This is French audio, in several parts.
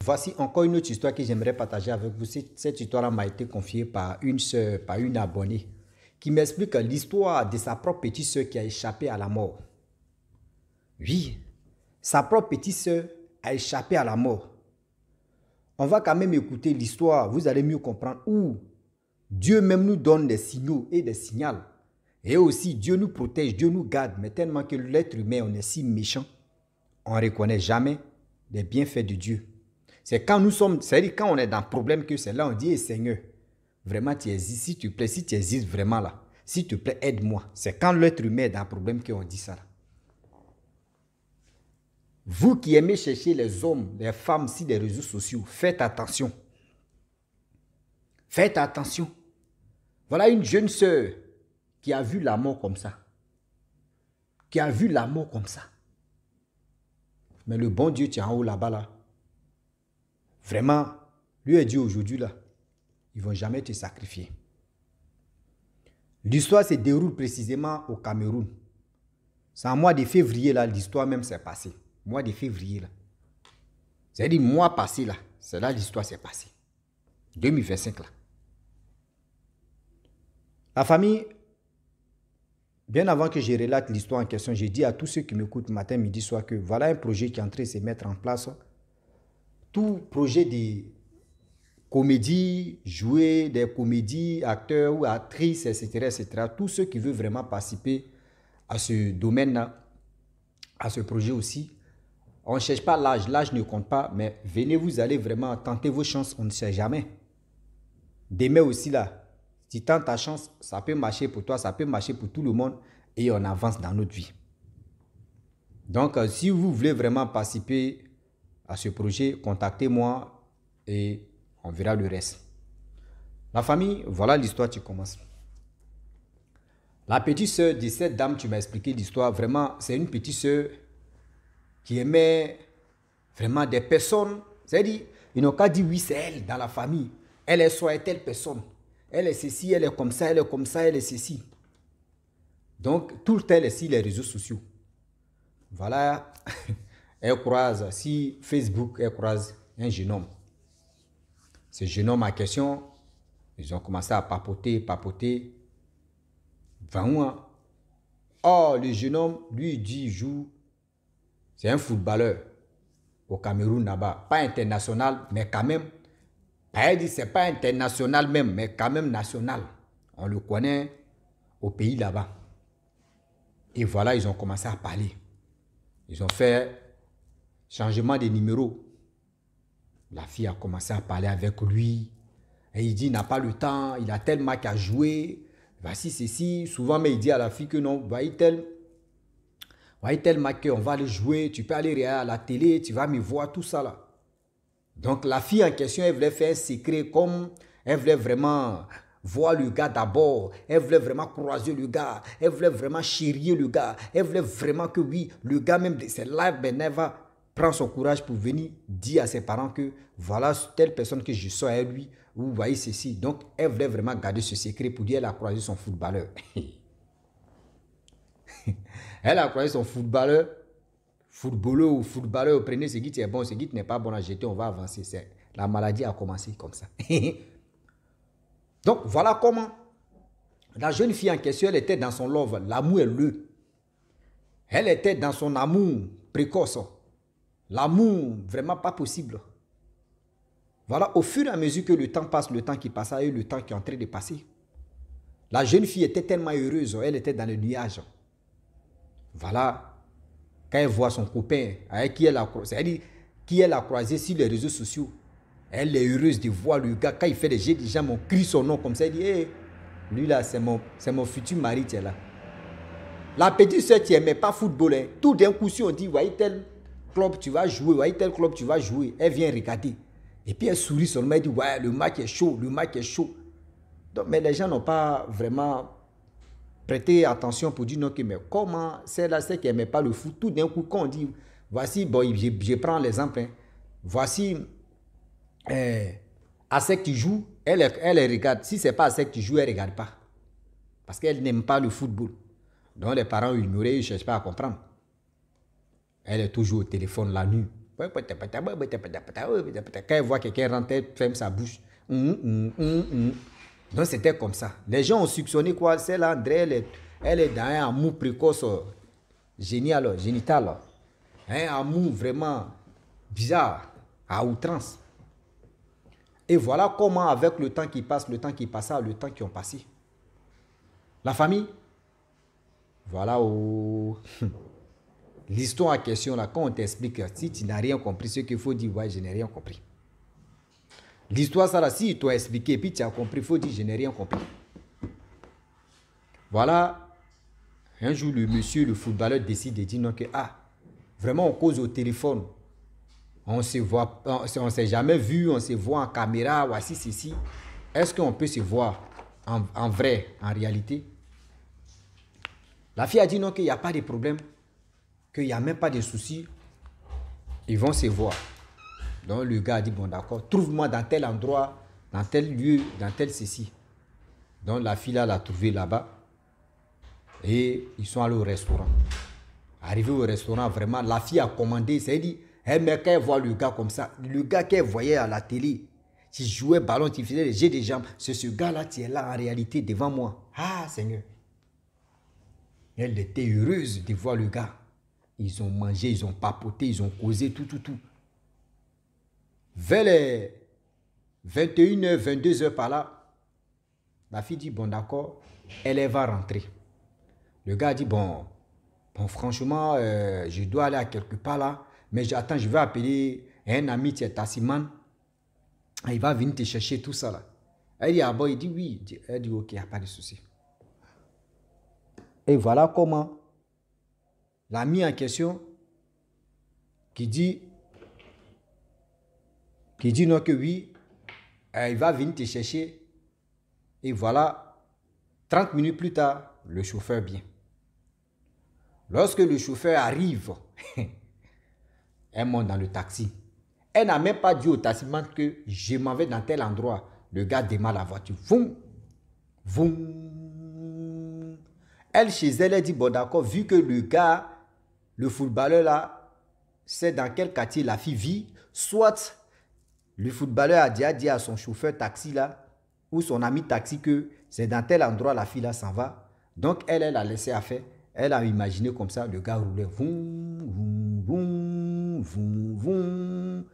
voici encore une autre histoire que j'aimerais partager avec vous. Cette histoire m'a été confiée par une sœur, par une abonnée, qui m'explique l'histoire de sa propre petite sœur qui a échappé à la mort. Oui, sa propre petite sœur a échappé à la mort. On va quand même écouter l'histoire, vous allez mieux comprendre où Dieu même nous donne des signaux et des signaux. Et aussi, Dieu nous protège, Dieu nous garde, mais tellement que l'être humain, on est si méchant, on ne reconnaît jamais les bienfaits de Dieu. C'est quand nous sommes, c'est-à-dire quand on est dans un problème que c'est là, on dit, hey, Seigneur, vraiment tu existes, s'il te plaît, si tu existes vraiment là, s'il te plaît, aide-moi. C'est quand l'être humain est dans un problème qu'on dit ça là. Vous qui aimez chercher les hommes, les femmes sur les réseaux sociaux, faites attention. Faites attention. Voilà une jeune sœur qui a vu la mort comme ça. Qui a vu la mort comme ça. Mais le bon Dieu, tu es en haut là-bas là. Vraiment, lui a dit aujourd'hui là, ils ne vont jamais te sacrifier. L'histoire se déroule précisément au Cameroun. C'est en mois de février là, l'histoire même s'est passée. Mois de février là. C'est-à-dire mois passé là, c'est là l'histoire s'est passée. 2025 là. La famille, bien avant que je relate l'histoire en question, j'ai dit à tous ceux qui m'écoutent matin, midi, soir que voilà un projet qui est en train de se mettre en place. Tout projet de comédie, jouer des comédies, acteurs ou actrices, etc., etc. Tous ceux qui veulent vraiment participer à ce domaine-là, à ce projet aussi, on ne cherche pas l'âge, l'âge ne compte pas, mais venez, vous allez vraiment tenter vos chances, on ne sait jamais. Demain aussi là, si tu tentes ta chance, ça peut marcher pour toi, ça peut marcher pour tout le monde et on avance dans notre vie. Donc, si vous voulez vraiment participer à ce projet, contactez-moi et on verra le reste. La famille, voilà l'histoire qui commence. La petite sœur de cette dame, tu m'as expliqué l'histoire, vraiment, c'est une petite sœur qui aimait vraiment des personnes. C'est-à-dire, ils n'ont qu'à dire oui, c'est elle dans la famille. Elle est soit telle personne. Elle est ceci, elle est comme ça, elle est comme ça, elle est ceci. Donc, tout le temps, elle est sur les réseaux sociaux. Voilà, elle croise, si Facebook, elle croise un jeune homme. Ce jeune homme en question, ils ont commencé à papoter. 20 ans. Oh, le jeune homme, lui, il dit, il joue, c'est un footballeur au Cameroun là-bas. Pas international, mais quand même. Elle dit, c'est pas international même, mais quand même national. On le connaît au pays là-bas. Et voilà, ils ont commencé à parler. Ils ont fait changement de numéro. La fille a commencé à parler avec lui. Et il dit, il n'a pas le temps, il a tellement qu'à jouer. Voici ceci. Souvent, mais il dit à la fille que non, voyez tel match qu'on va aller jouer, tu peux aller regarder à la télé, tu vas me voir, tout ça là. Donc la fille en question, elle voulait faire un secret comme elle voulait vraiment voir le gars d'abord, elle voulait vraiment croiser le gars, elle voulait vraiment chérir le gars, elle voulait vraiment que oui, le gars même, c'est là, ben elle va prendre son courage pour venir dire à ses parents que voilà telle personne que je sors à lui, ou vous voyez ceci. Donc elle voulait vraiment garder ce secret pour dire qu'elle a croisé son footballeur. Elle a croisé son footballeur, prenez ce qui est bon, ce qui n'est pas bon à jeter, on va avancer. La maladie a commencé comme ça. Donc, voilà comment la jeune fille en question, elle était dans son love, l'amour est le. Elle était dans son amour précoce, l'amour vraiment pas possible. Voilà, au fur et à mesure que le temps passe, le temps qui passe et le temps qui est en train de passer, la jeune fille était tellement heureuse, elle était dans le nuage. Voilà. Quand elle voit son copain avec qui elle a croisé sur les réseaux sociaux, elle est heureuse de voir le gars. Quand il fait des jets, les gens crie son nom comme ça. Elle dit, hey, lui là, c'est mon futur mari, tu es là. La petite soeur qui n'aimait pas football, hein, tout d'un coup, si on dit, voyez tel club, tu vas jouer, voyez tel club, tu vas jouer, elle vient regarder. Et puis elle sourit seulement, elle dit, ouais, le match est chaud, le match est chaud. Donc, mais les gens n'ont pas vraiment prêtez attention pour dire non, mais comment c'est là, c'est qui n'aimait pas le foot, tout d'un coup, quand on dit, voici, bon, je prends l'exemple, hein, voici, Asek qui joue, elle regarde, si ce n'est pas Asek qui joue, elle ne regarde pas, parce qu'elle n'aime pas le football. Donc les parents ignorés, ils ne cherchent pas à comprendre. Elle est toujours au téléphone la nuit, Quand elle voit quelqu'un rentrer, elle ferme sa bouche. Donc c'était comme ça. Les gens ont soupçonné quoi? Celle-là, André, elle est dans un amour précoce, génital. Un amour vraiment bizarre, à outrance. Et voilà comment, avec le temps qui passe, le temps qui passa, le temps qui ont passé, la famille, voilà où l'histoire en question, là, quand on t'explique, si tu n'as rien compris, ce qu'il faut dire, ouais, je n'ai rien compris. L'histoire, ça là, si ils t'ont expliqué, puis tu as compris, il faut dire, je n'ai rien compris. Voilà, un jour, le monsieur, le footballeur, décide de dire non, que, vraiment, on cause au téléphone. On se voit, on s'est jamais vu, on se voit en caméra, voici ceci. Est-ce qu'on peut se voir en vrai, en réalité? La fille a dit non, qu'il n'y a pas de problème, qu'il n'y a même pas de soucis. Ils vont se voir. Donc le gars a dit, bon d'accord, trouve-moi dans tel endroit, dans tel lieu, dans tel ceci. Donc la fille là l'a trouvé là-bas. Et ils sont allés au restaurant. Arrivé au restaurant, vraiment, la fille a commandé, c'est dit, mais quand elle voit le gars comme ça, le gars qu'elle voyait à la télé, qui jouait ballon, qui faisait les jets de jambes, c'est ce gars-là qui est là en réalité devant moi. Ah Seigneur. Elle était heureuse de voir le gars. Ils ont mangé, ils ont papoté, ils ont causé, tout. Vers les 21h, 22h par là, la fille dit, bon d'accord, elle va rentrer. Le gars dit, bon franchement, je dois aller à quelque part là, mais j'attends, je vais appeler un ami qui est taximan. Il va venir te chercher tout ça là. Elle dit, ah bon, il dit oui. Elle dit, ok, il n'y a pas de souci. Et voilà comment l'ami en question qui dit non que oui, il va venir te chercher. Et voilà, 30 minutes plus tard, le chauffeur vient. Lorsque le chauffeur arrive, elle monte dans le taxi. Elle n'a même pas dit au taximan que je m'en vais dans tel endroit. Le gars démarre la voiture. Voum, voum. Elle, chez elle, elle dit, bon d'accord, vu que le gars, le footballeur là, c'est dans quel quartier la fille vit, soit le footballeur a déjà dit à son chauffeur taxi là, ou son ami taxi que c'est dans tel endroit la fille là s'en va. Donc elle a laissé à faire. Elle a imaginé comme ça, le gars roulait, voum, voum, voum, voum, voum,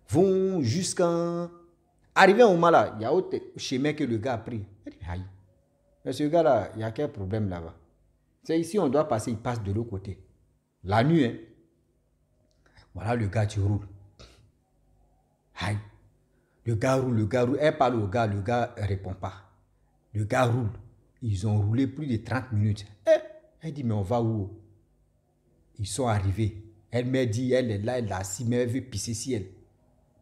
voum, jusqu'à... Arrivé au moment là, il y a autre chemin que le gars a pris. Elle dit, aïe, mais ce gars là, il y a quel problème là-bas? C'est ici, on doit passer, il passe de l'autre côté. La nuit, hein. Voilà, le gars, tu roules. Aïe. Le gars roule. Elle parle au gars, le gars ne répond pas. Le gars roule. Ils ont roulé plus de 30 minutes. Elle dit, mais on va où? Ils sont arrivés. Elle m'a dit, elle est là, elle est assise, mais elle veut pisser si elle.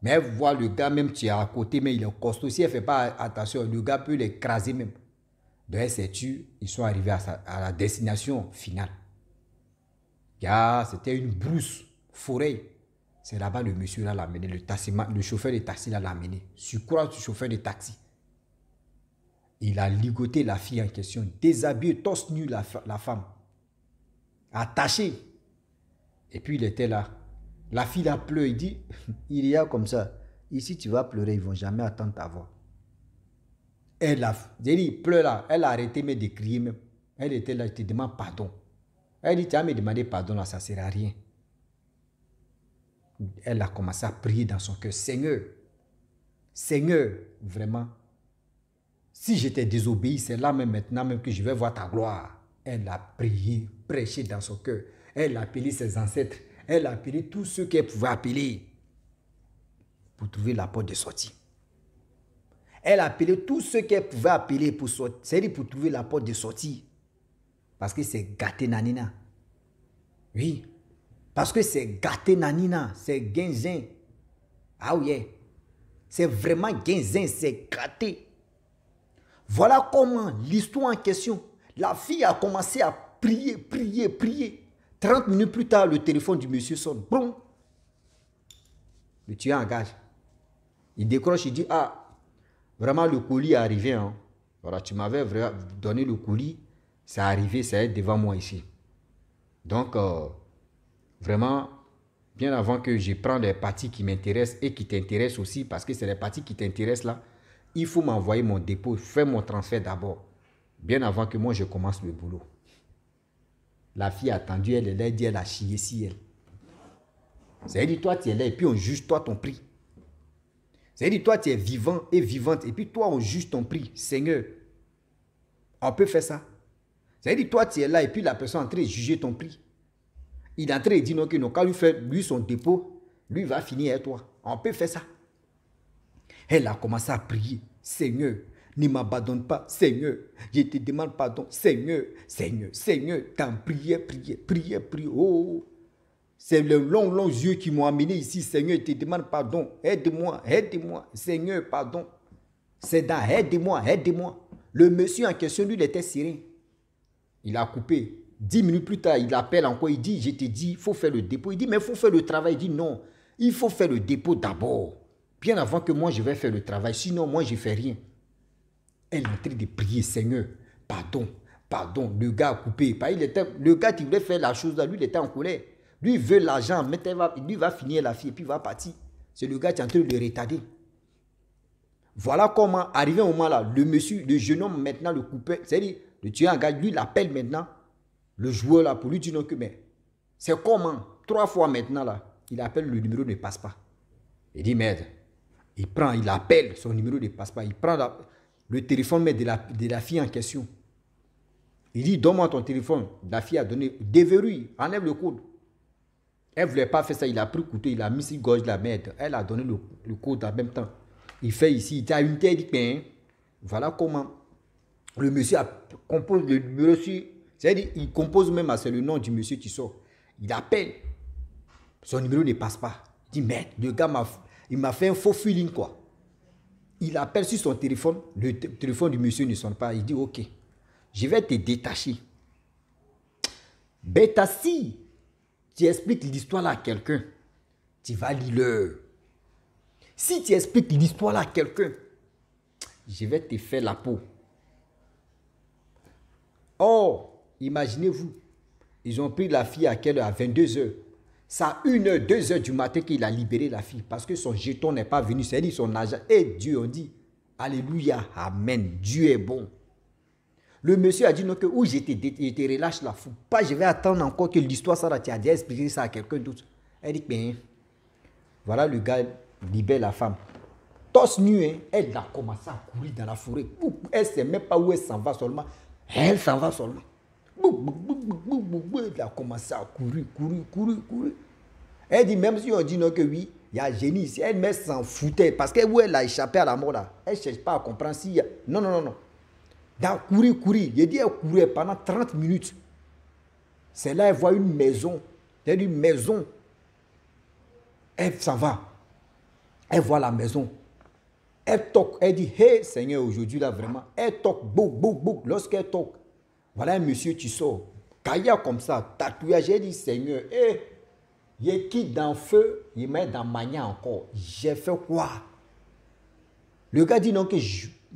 Mais elle voit le gars même, tu es à côté, mais il est costaud. Si elle ne fait pas attention, le gars peut l'écraser même. Donc elle s'est tue. Ils sont arrivés à la destination finale. C'était une brousse, forêt. C'est là-bas le monsieur là l'a amené, le chauffeur de taxi là l'a amené. Sur quoi le chauffeur de taxi? Il a ligoté la fille en question, déshabillé, torse nu la femme, attaché. Et puis il était là. La fille a pleuré, il dit, il y a comme ça, ici tu vas pleurer, ils ne vont jamais attendre ta voix. Elle a dit, il pleure là, elle a arrêté mais de crier même. Elle était là, je te demande pardon. Elle dit, tu as me demandé pardon là, ça ne sert à rien. Elle a commencé à prier dans son cœur. Seigneur, vraiment, si j'étais désobéi, c'est là même maintenant même que je vais voir ta gloire. Elle a prié, prêché dans son cœur. Elle a appelé ses ancêtres. Elle a appelé tous ceux qu'elle pouvait appeler pour trouver la porte de sortie. Elle a appelé tous ceux qu'elle pouvait appeler pour sortir. C'est-à-dire pour trouver la porte de sortie. Parce que c'est gâté nanina. Oui. Parce que c'est gâté nanina. C'est guinzin. Ah oui. C'est vraiment guinzin. C'est gâté. Voilà comment l'histoire en question. La fille a commencé à prier. 30 minutes plus tard, le téléphone du monsieur sonne. Boum. Le tueur engage. Il décroche, il dit, vraiment le colis est arrivé. Hein. Voilà, tu m'avais donné le colis. C'est arrivé, c'est devant moi ici. Donc, vraiment, bien avant que je prenne les parties qui m'intéressent et qui t'intéressent aussi, parce que c'est les parties qui t'intéressent là, il faut m'envoyer mon dépôt, faire mon transfert d'abord, bien avant que moi je commence le boulot. La fille a attendu, elle a dit, elle a chié si elle. C'est-à-dire, toi tu es là et puis on juge toi ton prix. C'est-à-dire, toi tu es vivant et vivante et puis toi on juge ton prix. Seigneur, on peut faire ça. C'est-à-dire, toi tu es là et puis la personne est en train de juger ton prix. Il est en train de dire non, que non, quand lui fait lui son dépôt, lui va finir avec toi. On peut faire ça. Elle a commencé à prier. Seigneur, ne m'abandonne pas. Seigneur, je te demande pardon. Seigneur, Seigneur, Seigneur. Tant prière, prière, prière, prière. Oh, c'est le long yeux qui m'ont amené ici. Seigneur, je te demande pardon. Aide-moi, aide-moi. Seigneur, pardon. C'est dans aide-moi, aide-moi. Le monsieur en question, lui, il était serein. Il a coupé. 10 minutes plus tard, il appelle encore, il dit, je te dis, il faut faire le dépôt. Il dit, mais il faut faire le travail. Il dit, non, il faut faire le dépôt d'abord. Bien avant que moi, je vais faire le travail. Sinon, moi, je ne fais rien. Elle est en train de prier, Seigneur, pardon, pardon. Le gars a coupé. Le gars qui voulait faire la chose là, lui, il était en colère. Lui, il veut l'argent, mais lui va finir la fille et puis il va partir. C'est le gars qui est en train de le retarder. Voilà comment, arrivé au moment là, le monsieur, le jeune homme maintenant le coupait. C'est-à-dire, le tueur en gars, lui, il appelle maintenant le joueur là pour lui dire non que, mais c'est comment 3 fois maintenant là, il appelle, le numéro ne passe pas. Il dit merde. Il appelle, son numéro ne passe pas. Il prend le téléphone mais de la fille en question. Il dit donne-moi ton téléphone. La fille a donné, déverrouille, enlève le code. Elle ne voulait pas faire ça, il a pris le couteau, il a mis sur gauche de la merde. Elle a donné le code en même temps. Il fait ici, il a une tête, il dit ben, voilà comment le monsieur compose le numéro sur. C'est-à-dire, il compose même, c'est le nom du monsieur qui sort. Il appelle. Son numéro ne passe pas. Il dit, merde, le gars m'a fait un faux feeling, quoi. Il appelle sur son téléphone. Le téléphone du monsieur ne sonne pas. Il dit, ok, je vais te détacher. Bêta, si tu expliques l'histoire là à quelqu'un, tu vas lire. Si tu expliques l'histoire là à quelqu'un, je vais te faire la peau. Oh, imaginez-vous, ils ont pris la fille à quelle heure? À 22 h. C'est à 1 h, 2 h du matin qu'il a libéré la fille parce que son jeton n'est pas venu. C'est-à-dire son argent. Et Dieu, on dit, alléluia, amen, Dieu est bon. Le monsieur a dit non, que où je te relâche la fou. Pas, je vais attendre encore que l'histoire ça, tu as déjà expliqué ça à quelqu'un d'autre. Elle dit, ben, voilà le gars libère la femme. Torse nu, hein, elle a commencé à courir dans la forêt. Elle ne sait même pas où elle s'en va seulement. Elle s'en va seulement. Elle a commencé à courir. Elle dit, même si on dit non que oui, il y a un génie ici. Elle s'en foutait parce que où elle a échappé à la mort là. Elle ne cherche pas à comprendre s'il y a. Non. Dans courir. Il dit, elle courait pendant 30 minutes. C'est là qu'elle voit une maison. Elle maison. Elle s'en va. Elle voit la maison. Elle toque. Elle dit, hey Seigneur, aujourd'hui là vraiment. Elle toque. Bouk. Lorsqu'elle toque, voilà un monsieur qui sort. Caillard comme ça, tatouage. Elle dit, Seigneur, il quitte dans le feu, il met dans mania encore. J'ai fait quoi? Le gars dit non,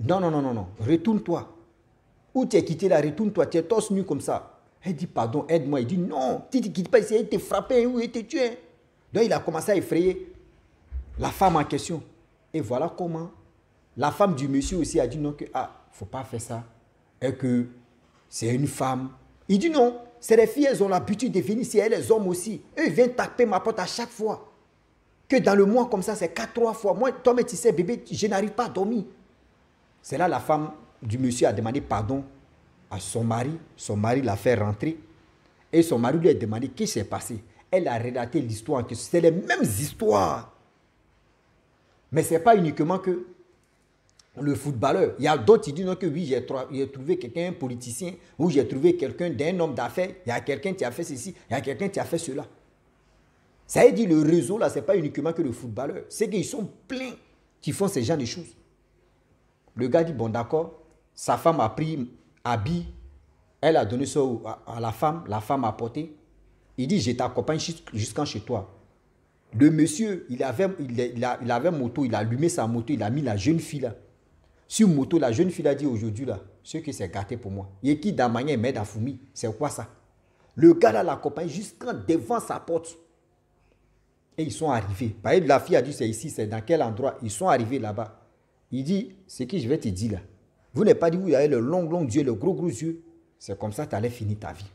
non, retourne-toi. Où tu es quitté là, retourne-toi, tu es torse nu comme ça. Elle dit, pardon, aide-moi. Il dit, non, tu ne quittes pas ici, il te frappé ou il te tué. Donc il a commencé à effrayer la femme en question. Et voilà comment la femme du monsieur aussi a dit non, que faut pas faire ça. Et que c'est une femme. Il dit non, c'est les filles, elles ont l'habitude de venir ici, elles, les hommes aussi. Eux, ils viennent taper ma porte à chaque fois. Que dans le mois comme ça, c'est 4-3 fois. Moi, toi, mais tu sais, bébé, je n'arrive pas à dormir. C'est là la femme du monsieur a demandé pardon à son mari. Son mari l'a fait rentrer. Et son mari lui a demandé qu'est-ce qui s'est passé. Elle a relaté l'histoire. C'est les mêmes histoires. Mais ce n'est pas uniquement que le footballeur. Il y a d'autres qui disent non, que oui, j'ai trouvé quelqu'un, un politicien, ou j'ai trouvé quelqu'un d'un homme d'affaires. Il y a quelqu'un qui a fait ceci, il y a quelqu'un qui a fait cela. Ça veut dire le réseau, là, ce n'est pas uniquement que le footballeur. C'est qu'ils sont pleins qui font ce genre de choses. Le gars dit, bon d'accord, sa femme a pris habit, elle a donné ça à la femme a porté. Il dit, je t'accompagne jusqu'en chez toi. Le monsieur, il avait moto, il a allumé sa moto, il a mis la jeune fille là. Sur moto, la jeune fille a dit aujourd'hui là, ce qui s'est gâté pour moi. Et qui dans manière met dans fourmi, c'est quoi ça? Le gars là l'accompagne jusqu'en devant sa porte. Et ils sont arrivés. Par exemple, la fille a dit, c'est ici, c'est dans quel endroit? Ils sont arrivés là-bas. Il dit, ce que je vais te dire là. Vous n'avez pas dit, vous avez le long yeux, le gros yeux. C'est comme ça que tu allais finir ta vie.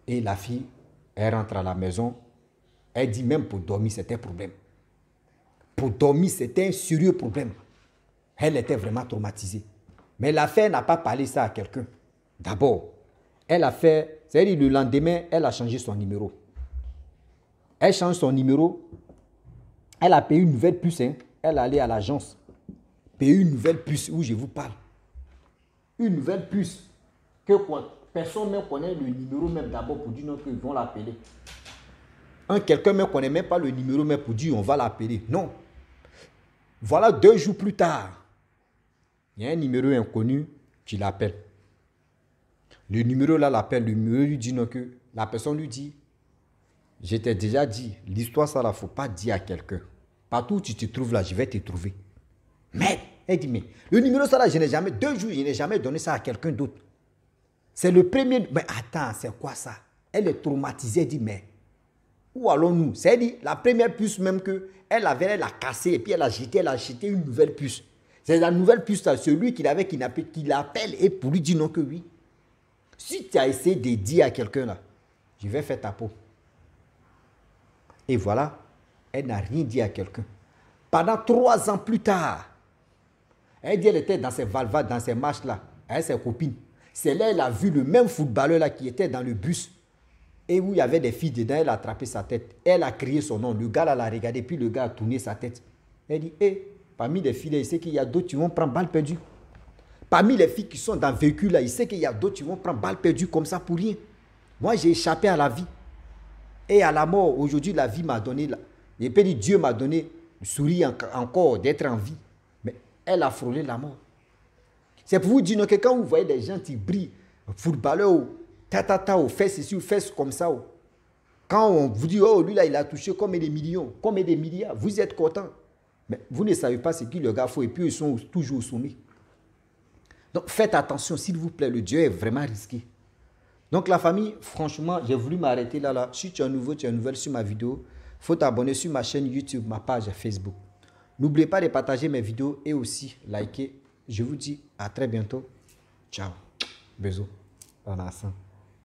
Et la fille, elle rentre à la maison. Elle dit, même pour dormir, c'était un problème. Pour dormir, c'était un sérieux problème. Elle était vraiment traumatisée. Mais la fille n'a pas parlé ça à quelqu'un. D'abord, elle a fait, c'est-à-dire le lendemain, elle a changé son numéro. Elle change son numéro. Elle a payé une nouvelle puce. Hein. Elle est allée à l'agence. Payer une nouvelle puce où je vous parle. Une nouvelle puce. Que personne ne connaît le numéro même d'abord pour dire non qu'ils vont l'appeler. Quelqu'un ne connaît même pas le numéro même pour dire on va l'appeler. Non. Voilà 2 jours plus tard. Il y a un numéro inconnu qui l'appelle. Le numéro là l'appelle. Le numéro lui dit non que la personne lui dit je t'ai déjà dit, l'histoire ça là, il ne faut pas dire à quelqu'un. Partout où tu te trouves là, je vais te trouver. Mais, elle dit, mais le numéro ça là, je n'ai jamais, 2 jours, je n'ai jamais donné ça à quelqu'un d'autre. C'est le premier. Mais attends, c'est quoi ça? Elle est traumatisée, elle dit, mais où allons-nous? C'est-à-dire, la première puce même qu'elle avait, elle a cassé et puis elle a jeté une nouvelle puce. C'est la nouvelle puce là, celui qui l'appelle et pour lui dire non que oui. Si tu as essayé de dire à quelqu'un là, je vais faire ta peau. Et voilà, elle n'a rien dit à quelqu'un. Pendant 3 ans plus tard, elle dit qu'elle était dans ses valvades, dans ses marches là, avec ses copines. C'est là qu'elle a vu le même footballeur là qui était dans le bus. Et où il y avait des filles dedans, elle a attrapé sa tête. Elle a crié son nom. Le gars là l'a regardé, puis le gars a tourné sa tête. Elle dit, parmi les filles là, il sait qu'il y a d'autres qui vont prendre balle perdue. Parmi les filles qui sont dans le véhicule là, il sait qu'il y a d'autres qui vont prendre balle perdue comme ça pour rien. Moi, j'ai échappé à la vie. Et à la mort, aujourd'hui, la vie m'a donné, et puis Dieu m'a donné le sourire encore d'être en vie. Mais elle a frôlé la mort. C'est pour vous dire que quand vous voyez des gens qui brillent, footballeurs, ou fait ceci, ou fait comme ça, quand on vous dit, oh, lui là, il a touché combien de millions, combien de milliards, vous êtes content. Mais vous ne savez pas ce qu'il le gars faut, et puis ils sont toujours au sommet. Donc faites attention, s'il vous plaît, le Dieu est vraiment risqué. Donc la famille, franchement, j'ai voulu m'arrêter là. Si tu es nouveau, tu es nouvelle sur ma vidéo, il faut t'abonner sur ma chaîne YouTube, ma page Facebook. N'oubliez pas de partager mes vidéos et aussi liker. Je vous dis à très bientôt. Ciao. Bisous.